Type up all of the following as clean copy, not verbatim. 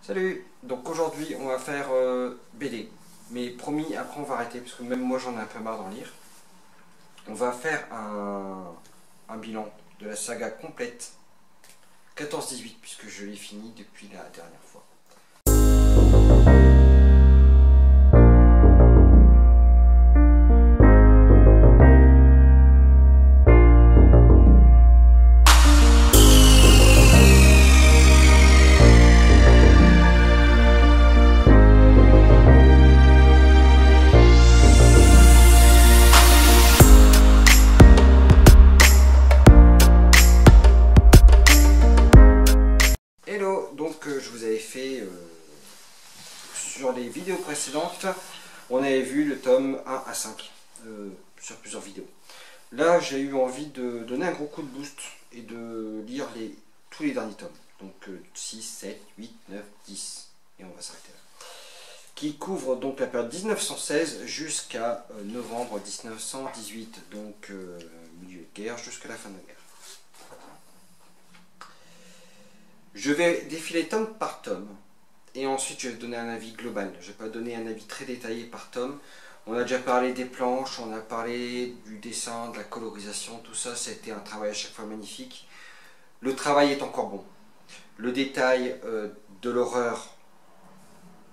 Salut. Donc aujourd'hui on va faire BD. Mais promis, après on va arrêter parce que même moi j'en ai un peu marre d'en lire. On va faire un bilan de la saga complète 14-18 puisque je l'ai fini depuis la dernière fois. Hello, donc je vous avais fait sur les vidéos précédentes, on avait vu le tome 1 à 5 sur plusieurs vidéos. Là j'ai eu envie de donner un gros coup de boost et de lire tous les derniers tomes. Donc 6, 7, 8, 9, 10 et on va s'arrêter là. Qui couvre donc la période 1916 jusqu'à novembre 1918, donc milieu de guerre jusqu'à la fin de la guerre. Je vais défiler tome par tome et ensuite je vais donner un avis global. Je ne vais pas donner un avis très détaillé par tome. On a déjà parlé des planches, on a parlé du dessin, de la colorisation, tout ça, ça a été un travail à chaque fois magnifique. Le travail est encore bon. Le détail de l'horreur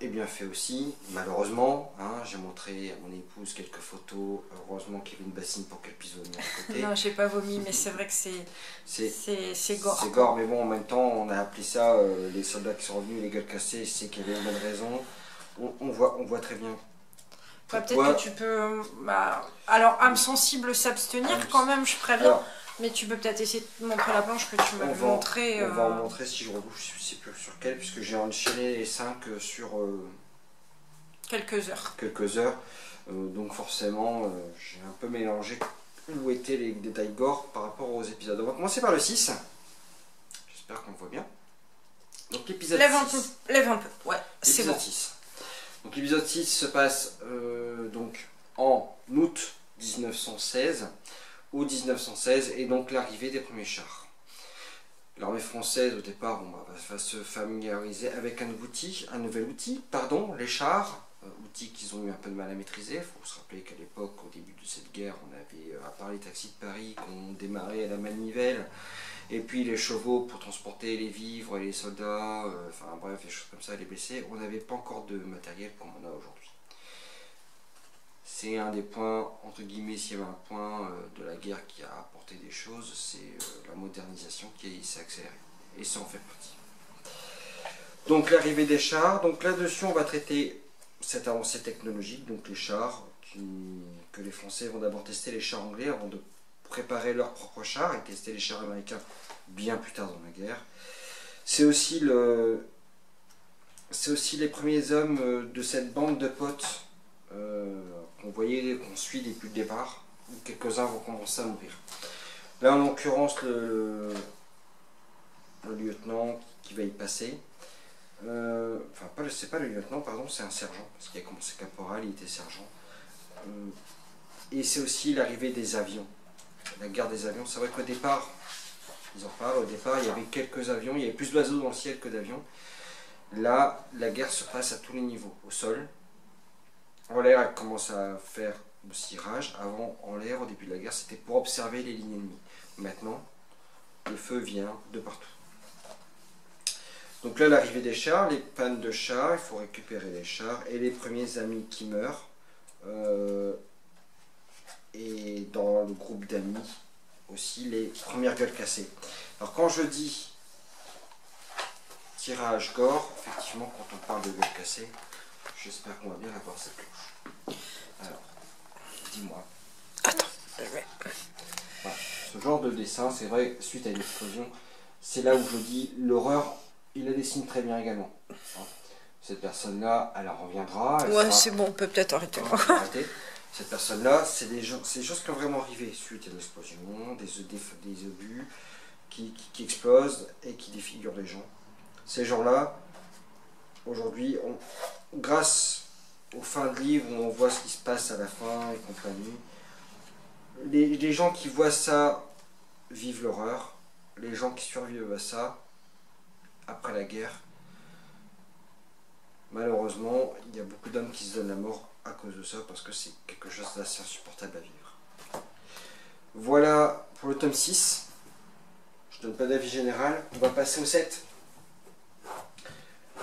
est bien fait aussi, malheureusement. Hein, j'ai montré à mon épouse quelques photos, heureusement qu'il y avait une bassine pour qu'elle puisse vomir à côté. Non, j'ai pas vomi, mais c'est vrai que c'est gore. C'est gore, mais bon, en même temps, on a appelé ça, les soldats qui sont revenus, les gueules cassées, c'est qu'il y avait une bonne raison. On voit très bien. Peut-être que tu peux... alors, âme sensible, s'abstenir quand même, je préviens. Alors, mais tu peux peut-être essayer de montrer la planche que tu m'avais montrée. On va en montrer si je rebouche, je sais plus sur quelle, puisque j'ai enchaîné les 5 sur... quelques heures. Donc forcément, j'ai un peu mélangé où étaient les détails gore par rapport aux épisodes. On va commencer par le 6. J'espère qu'on voit bien. Donc l'épisode 6. Lève un peu, ouais, c'est bon. 6. Donc l'épisode 6 se passe donc en août 1916, et donc l'arrivée des premiers chars. L'armée française au départ va se familiariser avec un nouvel outil, les chars, outils qu'ils ont eu un peu de mal à maîtriser. Il faut se rappeler qu'à l'époque, au début de cette guerre, on avait, à part les taxis de Paris qu'on démarrait à la manivelle, et puis les chevaux pour transporter les vivres et les soldats, enfin bref, des choses comme ça, les blessés, on n'avait pas encore de matériel comme on a aujourd'hui. C'est un des points, entre guillemets, s'il y avait un point de la guerre qui a apporté des choses, c'est la modernisation qui s'est accélérée. Et ça en fait partie. Donc l'arrivée des chars, donc là-dessus on va traiter cette avancée technologique, donc les chars, que les Français vont d'abord tester les chars anglais avant de préparer leurs propres chars et tester les chars américains bien plus tard dans la guerre. C'est aussi les premiers hommes de cette bande de potes qu'on suit depuis le départ. Quelques-uns vont commencer à mourir. Là en l'occurrence le lieutenant qui va y passer. Enfin, c'est pas le lieutenant, pardon, c'est un sergent, parce qu'il a commencé caporal, il était sergent. Et c'est aussi l'arrivée des avions, la guerre des avions. C'est vrai qu'au départ, ils en parlent, au départ il y avait quelques avions, il y avait plus d'oiseaux dans le ciel que d'avions. Là, la guerre se passe à tous les niveaux, au sol. En l'air, elle commence à faire aussi rage. Avant, en l'air, au début de la guerre, c'était pour observer les lignes ennemies. Maintenant, le feu vient de partout. Donc là, l'arrivée des chars, les pannes de chars, il faut récupérer les chars, et les premiers amis qui meurent. Et dans le groupe d'amis, aussi les premières gueules cassées. Alors quand je dis tirage gore, effectivement, quand on parle de gueules cassées, j'espère qu'on va bien avoir cette cloche. Alors, dis-moi. Attends, voilà. Ce genre de dessin, c'est vrai, suite à une explosion, c'est là où je dis l'horreur. Il la dessine très bien également. Cette personne-là, elle en reviendra. Ouais, c'est bon, on peut peut-être arrêter. Cette personne-là, c'est des choses qui ont vraiment arrivé suite à l'explosion, des obus qui explosent et qui défigurent les gens. Ces gens-là, aujourd'hui, grâce aux fins de livre où on voit ce qui se passe à la fin et compagnie, les gens qui voient ça vivent l'horreur. Les gens qui survivent à ça, après la guerre, malheureusement, il y a beaucoup d'hommes qui se donnent la mort à cause de ça, parce que c'est quelque chose d'assez insupportable à vivre. Voilà pour le tome 6. Je ne donne pas d'avis général. On va passer au 7.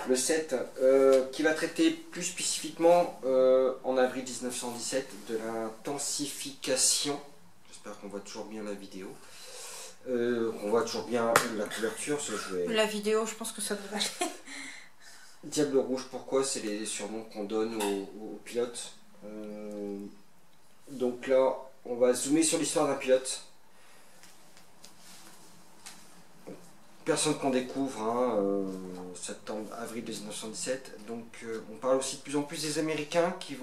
Le 7 qui va traiter plus spécifiquement en avril 1917 de l'intensification. J'espère qu'on voit toujours bien la vidéo. On voit toujours bien la couverture. La vidéo, je pense que ça devrait aller. Diable rouge, pourquoi? C'est les surnoms qu'on donne aux pilotes. Donc là, on va zoomer sur l'histoire d'un pilote. Personne qu'on découvre, hein, avril 1917. Donc on parle aussi de plus en plus des Américains qui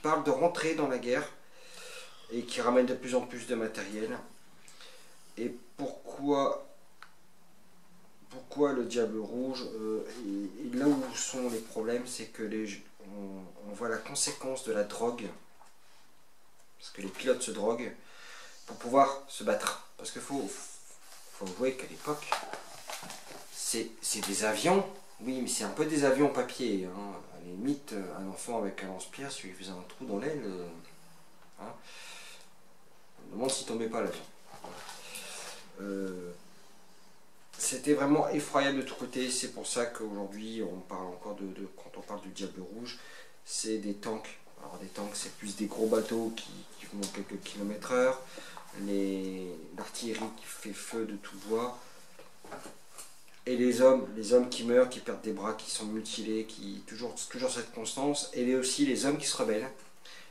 parlent de rentrer dans la guerre et qui ramènent de plus en plus de matériel. Et pourquoi le diable rouge et là où sont les problèmes, c'est que on voit la conséquence de la drogue, parce que les pilotes se droguent pour pouvoir se battre. Parce qu'il faut avouer qu'à l'époque, c'est des avions, oui, mais c'est un peu des avions en papier. Hein. À la limite, un enfant avec un lance-pierre, si lui faisait un trou dans l'aile, hein, on me demande s'il tombait pas l'avion. C'était vraiment effroyable de tous côtés. C'est pour ça qu'aujourd'hui, on parle encore quand on parle du diable rouge, c'est des tanks. Alors des tanks, c'est plus des gros bateaux qui vont quelques kilomètres heure, l'artillerie qui fait feu de tout bois. Et les hommes qui meurent, qui perdent des bras, qui sont mutilés, toujours cette constance, et aussi les hommes qui se rebellent.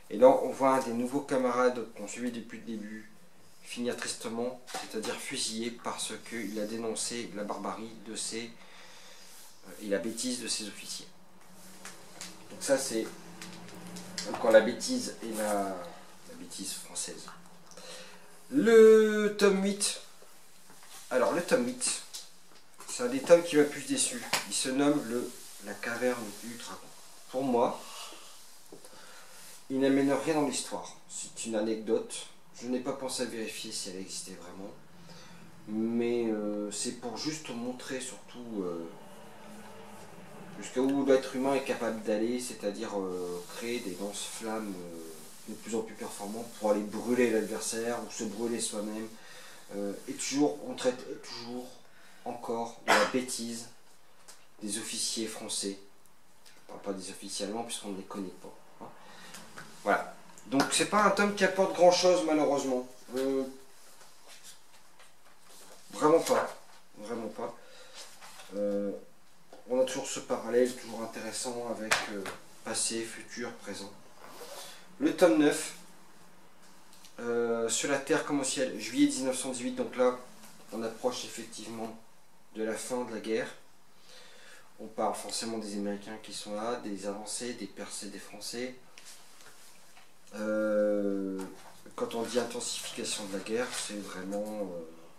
Et là, on voit un des nouveaux camarades qu'on suivait depuis le début finir tristement, c'est-à-dire fusillé parce qu'il a dénoncé la barbarie et la bêtise de ses officiers. Donc ça, c'est encore la bêtise et la bêtise française. Le tome 8. Alors, le tome 8. C'est un des tomes qui m'a plus déçu. Il se nomme La caverne du dragon. Pour moi, il n'amène rien dans l'histoire. C'est une anecdote. Je n'ai pas pensé à vérifier si elle existait vraiment. Mais c'est pour juste montrer surtout jusqu'à où l'être humain est capable d'aller, c'est-à-dire créer des lance-flammes de plus en plus performants pour aller brûler l'adversaire ou se brûler soi-même. Et toujours, on traite toujours encore de la bêtise des officiers français. Je ne parle pas des officiers allemands puisqu'on ne les connaît pas. Hein. Voilà. Donc c'est pas un tome qui apporte grand chose malheureusement. Vraiment pas. Vraiment pas. On a toujours ce parallèle toujours intéressant avec passé, futur, présent. Le tome 9. Sur la terre comme au ciel, juillet 1918, donc là on approche effectivement de la fin de la guerre. On parle forcément des Américains qui sont là, des avancées, des percées des Français. Quand on dit intensification de la guerre, c'est vraiment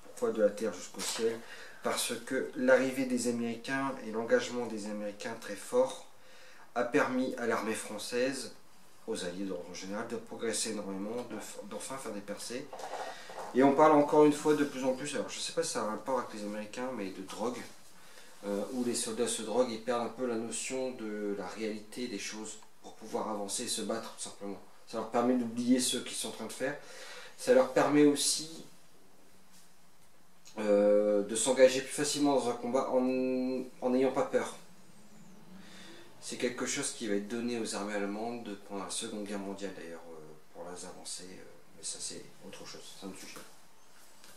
pourquoi de la terre jusqu'au ciel, parce que l'arrivée des Américains et l'engagement des Américains très fort a permis à l'armée française, aux alliés d'ordre général, de progresser énormément, d'enfin faire des percées. Et on parle encore une fois de plus en plus, alors je ne sais pas si ça a un rapport avec les Américains, mais de drogue, où les soldats se droguent et perdent un peu la notion de la réalité des choses pour pouvoir avancer et se battre tout simplement. Ça leur permet d'oublier ce qu'ils sont en train de faire. Ça leur permet aussi de s'engager plus facilement dans un combat en n'ayant pas peur. C'est quelque chose qui va être donné aux armées allemandes pendant la Seconde Guerre mondiale d'ailleurs, pour les avancées, mais ça c'est autre chose, c'est un autre sujet.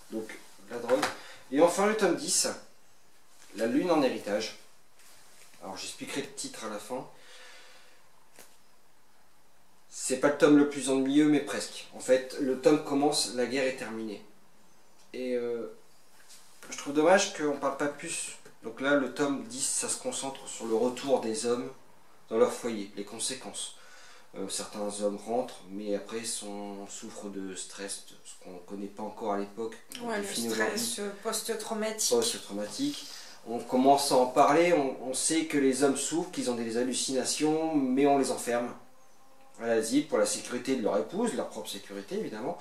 Donc la drogue. Et enfin le tome 10, La Lune en héritage. Alors j'expliquerai le titre à la fin. C'est pas le tome le plus ennuyeux, mais presque. En fait, le tome commence, la guerre est terminée. Et je trouve dommage qu'on ne parle pas plus. Donc là, le tome 10, ça se concentre sur le retour des hommes dans leur foyer, les conséquences. Certains hommes rentrent, mais après souffrent de stress, ce qu'on ne connaît pas encore à l'époque. Ouais, le stress post-traumatique. Post-traumatique. On commence à en parler, on sait que les hommes souffrent, qu'ils ont des hallucinations, mais on les enferme à l'asile pour la sécurité de leur épouse, leur propre sécurité évidemment.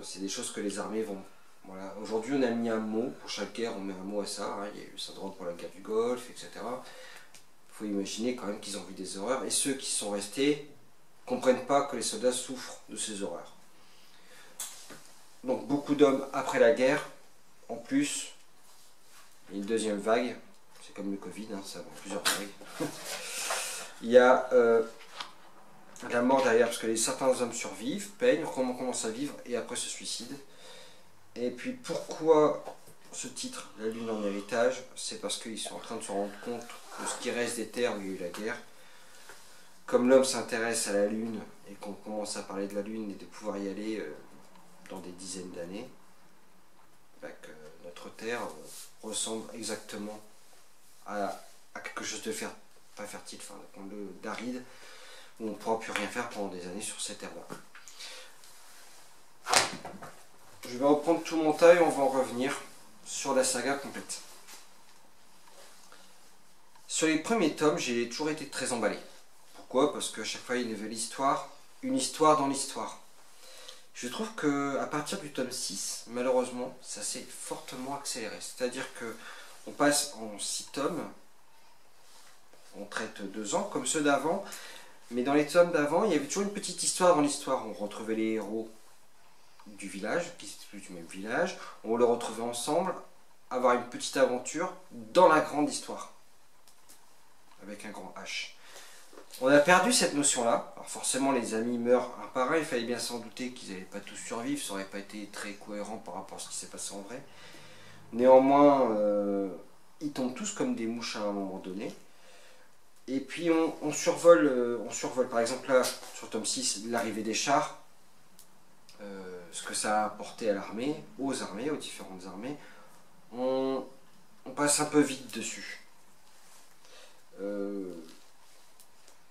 C'est des choses que les armées vont... Voilà. Aujourd'hui on a mis un mot, pour chaque guerre on met un mot à ça, hein. Il y a eu le syndrome pour la guerre du Golfe, etc. Il faut imaginer quand même qu'ils ont vu des horreurs, et ceux qui sont restés comprennent pas que les soldats souffrent de ces horreurs. Donc beaucoup d'hommes après la guerre, en plus, il y a une deuxième vague, c'est comme le Covid, hein, ça va en plusieurs vagues. Il y a la mort derrière, parce que certains hommes survivent, peignent, commencent à vivre et après se suicident. Et puis pourquoi ce titre, La Lune en héritage, c'est parce qu'ils sont en train de se rendre compte de ce qui reste des terres où il y a eu la guerre. Comme l'homme s'intéresse à la Lune et qu'on commence à parler de la Lune et de pouvoir y aller dans des dizaines d'années, bah que notre Terre ressemble exactement à quelque chose de pas fertile, enfin, d'aride, où on ne pourra plus rien faire pendant des années sur cette terre-là. Je vais reprendre tout mon tas et on va en revenir sur la saga complète. Sur les premiers tomes, j'ai toujours été très emballé. Pourquoi? Parce qu'à chaque fois, il y a une nouvelle histoire, une histoire dans l'histoire. Je trouve qu'à partir du tome 6, malheureusement, ça s'est fortement accéléré. C'est-à-dire qu'on passe en 6 tomes, on traite 2 ans, comme ceux d'avant, mais dans les tomes d'avant, il y avait toujours une petite histoire dans l'histoire. On retrouvait les héros du village, qui étaient plus du même village, on les retrouvait ensemble, avoir une petite aventure dans la grande histoire, avec un grand H. On a perdu cette notion-là. Alors forcément, les amis meurent un par un. Il fallait bien s'en douter qu'ils n'allaient pas tous survivre. Ça n'aurait pas été très cohérent par rapport à ce qui s'est passé en vrai. Néanmoins, ils tombent tous comme des mouches à un moment donné. Et puis on survole, par exemple là, sur tome 6, l'arrivée des chars. Ce que ça a apporté à l'armée, aux différentes armées. On passe un peu vite dessus.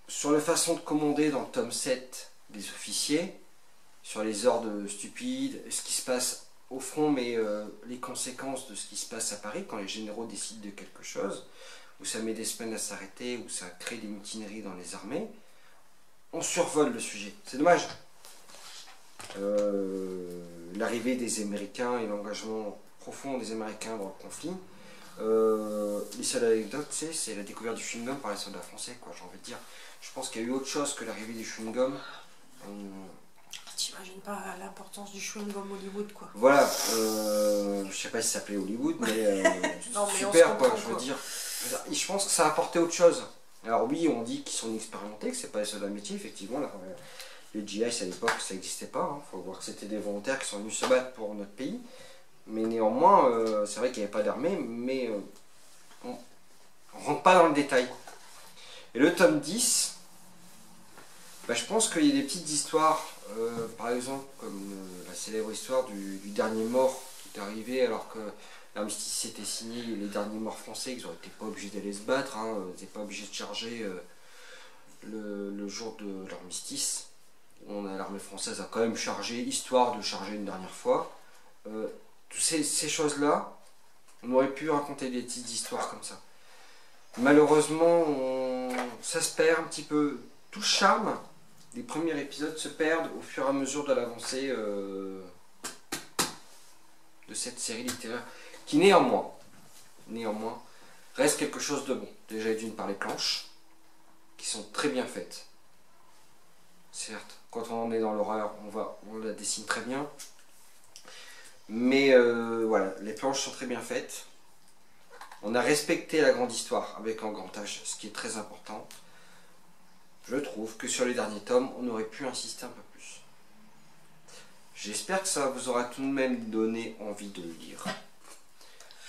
Sur la façon de commander dans le tome 7 des officiers, sur les ordres stupides, ce qui se passe au front, mais les conséquences de ce qui se passe à Paris quand les généraux décident de quelque chose, où ça met des semaines à s'arrêter, où ça crée des mutineries dans les armées, on survole le sujet. C'est dommage. L'arrivée des Américains et l'engagement profond des Américains dans le conflit. Les seules anecdotes, c'est la découverte du chewing-gum par les soldats français, quoi, j'ai envie de dire. Je pense qu'il y a eu autre chose que l'arrivée du chewing-gum. T'imagines pas l'importance du chewing-gum Hollywood, quoi. Voilà, je sais pas si ça s'appelait Hollywood, mais non, mais super, quoi, je veux dire. Je pense que ça a apporté autre chose. Alors oui, on dit qu'ils sont expérimentés, que c'est pas les soldats de métier, effectivement. Là, les GIs à l'époque, ça n'existait pas. Hein. Faut voir que c'était des volontaires qui sont venus se battre pour notre pays. Mais néanmoins, c'est vrai qu'il n'y avait pas d'armée, mais on ne rentre pas dans le détail. Et le tome 10, bah, je pense qu'il y a des petites histoires, par exemple, comme la célèbre histoire du dernier mort qui est arrivé alors que l'armistice était signé, les derniers morts français, ils n'étaient pas obligés d'aller se battre, hein, ils n'étaient pas obligés de charger le jour de l'armistice. L'armée française a quand même chargé, histoire de charger une dernière fois. Toutes ces choses-là, on aurait pu raconter des petites histoires comme ça. Malheureusement, ça se perd un petit peu. Tout le charme des premiers épisodes se perdent au fur et à mesure de l'avancée de cette série littéraire, qui néanmoins, reste quelque chose de bon. Déjà d'une part les planches, qui sont très bien faites. Certes, quand on en est dans l'horreur, on la dessine très bien. Mais voilà, les planches sont très bien faites. On a respecté la grande histoire avec un grand H, ce qui est très important. Je trouve que sur les derniers tomes, on aurait pu insister un peu plus. J'espère que ça vous aura tout de même donné envie de le lire.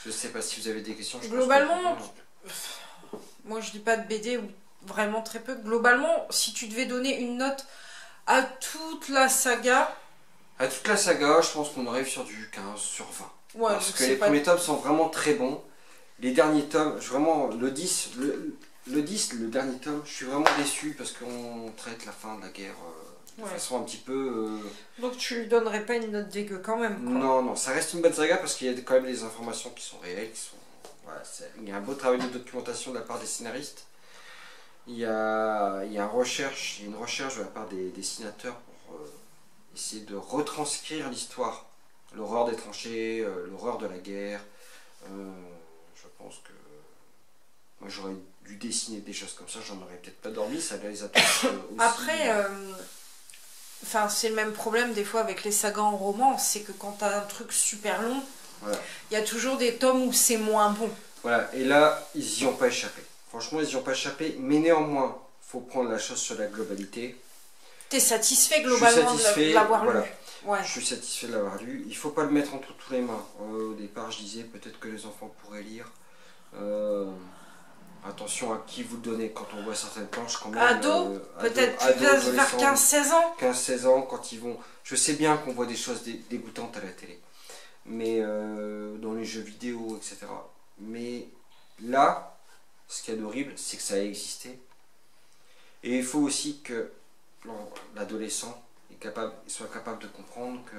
Je ne sais pas si vous avez des questions. Globalement, moi je dis pas de BD ou vraiment très peu. Globalement, si tu devais donner une note à toute la saga... À toute la saga, je pense qu'on arrive sur du 15 sur 20. Ouais, parce que les premiers tomes sont vraiment très bons. Les derniers tomes, vraiment, le 10, le dernier tome, je suis vraiment déçu parce qu'on traite la fin de la guerre de façon un petit peu... Donc tu lui donnerais pas une note dégueu quand même, quoi. Non, non, ça reste une bonne saga parce qu'il y a quand même des informations qui sont réelles, qui sont... Voilà, il y a un beau travail de documentation de la part des scénaristes. Il y a une recherche de la part des dessinateurs pour essayer de retranscrire l'histoire. L'horreur des tranchées, l'horreur de la guerre. Je pense que Moi j'aurais dû dessiner des choses comme ça, j'en aurais peut-être pas dormi, ça les attache aussi. Après, enfin, c'est le même problème des fois avec les sagas en roman, c'est que quand t'as un truc super long, voilà. Il y a toujours des tomes où c'est moins bon. Voilà, et là, ils n'y ont pas échappé. Franchement, ils n'y ont pas échappé, mais néanmoins, il faut prendre la chose sur la globalité. T'es satisfait globalement de l'avoir lu? Ouais. Je suis satisfait de l'avoir lu. Il ne faut pas le mettre entre toutes les mains. Au départ, je disais peut-être que les enfants pourraient lire. Attention à qui vous le donnez quand on voit certaines planches quand même. Ado, peut-être vers 15-16 ans. 15-16 ans, quand ils vont... Je sais bien qu'on voit des choses dégoûtantes à la télé. Mais dans les jeux vidéo, etc. Mais là, ce qu'il y a d'horrible, c'est que ça a existé. Et il faut aussi que l'adolescent soit capable de comprendre que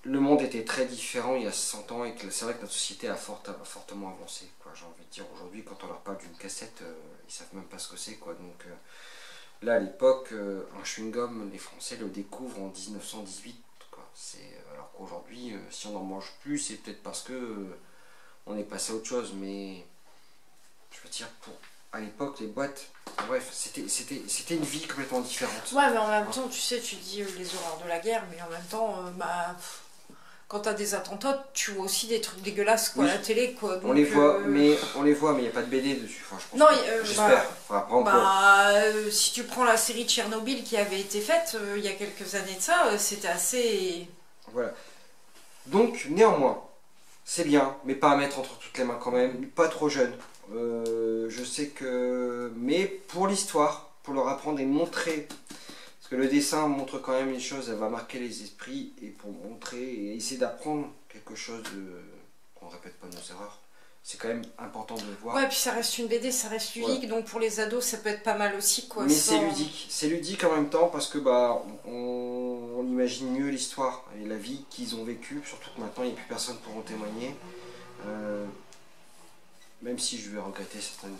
le monde était très différent il y a 100 ans et que c'est vrai que notre société a fortement avancé. J'ai envie de dire, aujourd'hui, quand on leur parle d'une cassette, ils savent même pas ce que c'est. Donc là, à l'époque, un chewing-gum, les Français le découvrent en 1918. Alors qu'aujourd'hui, si on n'en mange plus, c'est peut-être parce que on est passé à autre chose. Mais je veux dire, à l'époque, les boîtes, bref, c'était une vie complètement différente. Ouais, mais en même temps, tu sais, tu dis les horreurs de la guerre, mais en même temps, quand t'as des attentats, tu vois aussi des trucs dégueulasses à la télé, quoi. Donc, on les voit, mais il n'y a pas de BD dessus. Enfin, je pense non, j'espère. Si tu prends la série Tchernobyl qui avait été faite il y a quelques années de ça, c'était assez... Voilà. Donc, néanmoins, c'est bien, mais pas à mettre entre toutes les mains quand même, pas trop jeune. Je sais que... Mais pour l'histoire, pour leur apprendre et montrer... Parce que le dessin montre quand même les choses, elle va marquer les esprits, et pour montrer et essayer d'apprendre quelque chose qu'on ne répète pas nos erreurs. C'est quand même important de le voir. Ouais, puis ça reste une BD, ça reste ludique, donc pour les ados, ça peut être pas mal aussi, quoi. Mais c'est ludique en même temps, parce que on imagine mieux l'histoire et la vie qu'ils ont vécue, surtout que maintenant il n'y a plus personne pour en témoigner. Même si je vais regretter certaines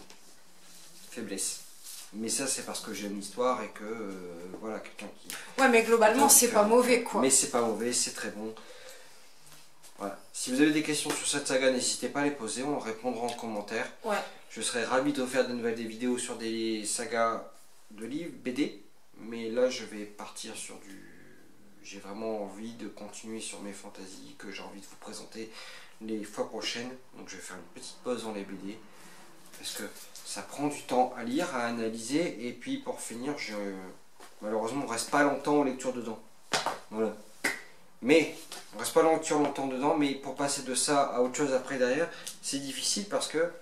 faiblesses. Mais ça, c'est parce que j'aime l'histoire et que, voilà, quelqu'un qui... Ouais, mais globalement, c'est pas mauvais, quoi. Mais c'est pas mauvais, c'est très bon. Voilà. Si vous avez des questions sur cette saga, n'hésitez pas à les poser, on répondra en commentaire. Ouais. Je serais ravi de faire des vidéos sur des sagas de livres, BD. Mais là, je vais partir sur du... J'ai vraiment envie de continuer sur mes fantaisies que j'ai envie de vous présenter les fois prochaines. Donc je vais faire une petite pause dans les BD. Parce que ça prend du temps à lire, à analyser. Et puis pour finir, malheureusement, on reste pas longtemps en lecture dedans. Voilà. Mais, on reste pas longtemps dedans, mais pour passer de ça à autre chose après derrière, c'est difficile parce que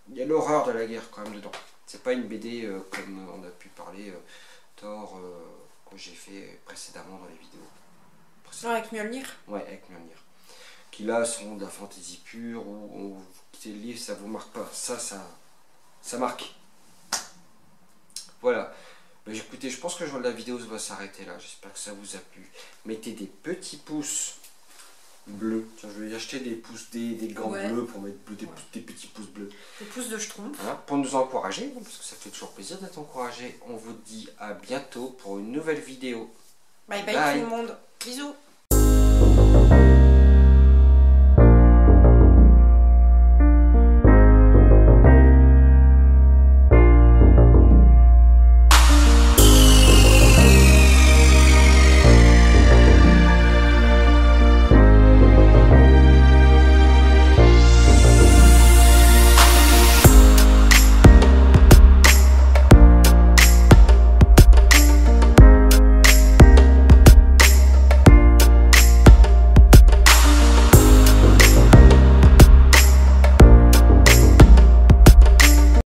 il y a l'horreur de la guerre quand même dedans. C'est pas une BD comme on a pu parler, Thor, que j'ai fait précédemment dans les vidéos. Non, avec Mjolnir. Ouais, avec Mjolnir. Qui là sont de la fantaisie pure, où vous quittez le livre, ça vous marque pas. Ça marque. Voilà. Écoutez, je pense que la vidéo va s'arrêter là. J'espère que ça vous a plu. Mettez des petits pouces bleus. Tiens, je vais acheter des pouces, des gants bleus pour mettre des petits pouces bleus. Des pouces de schtroumpf. Voilà, pour nous encourager, parce que ça fait toujours plaisir d'être encouragé. On vous dit à bientôt pour une nouvelle vidéo. Bye bye tout le monde. Bisous.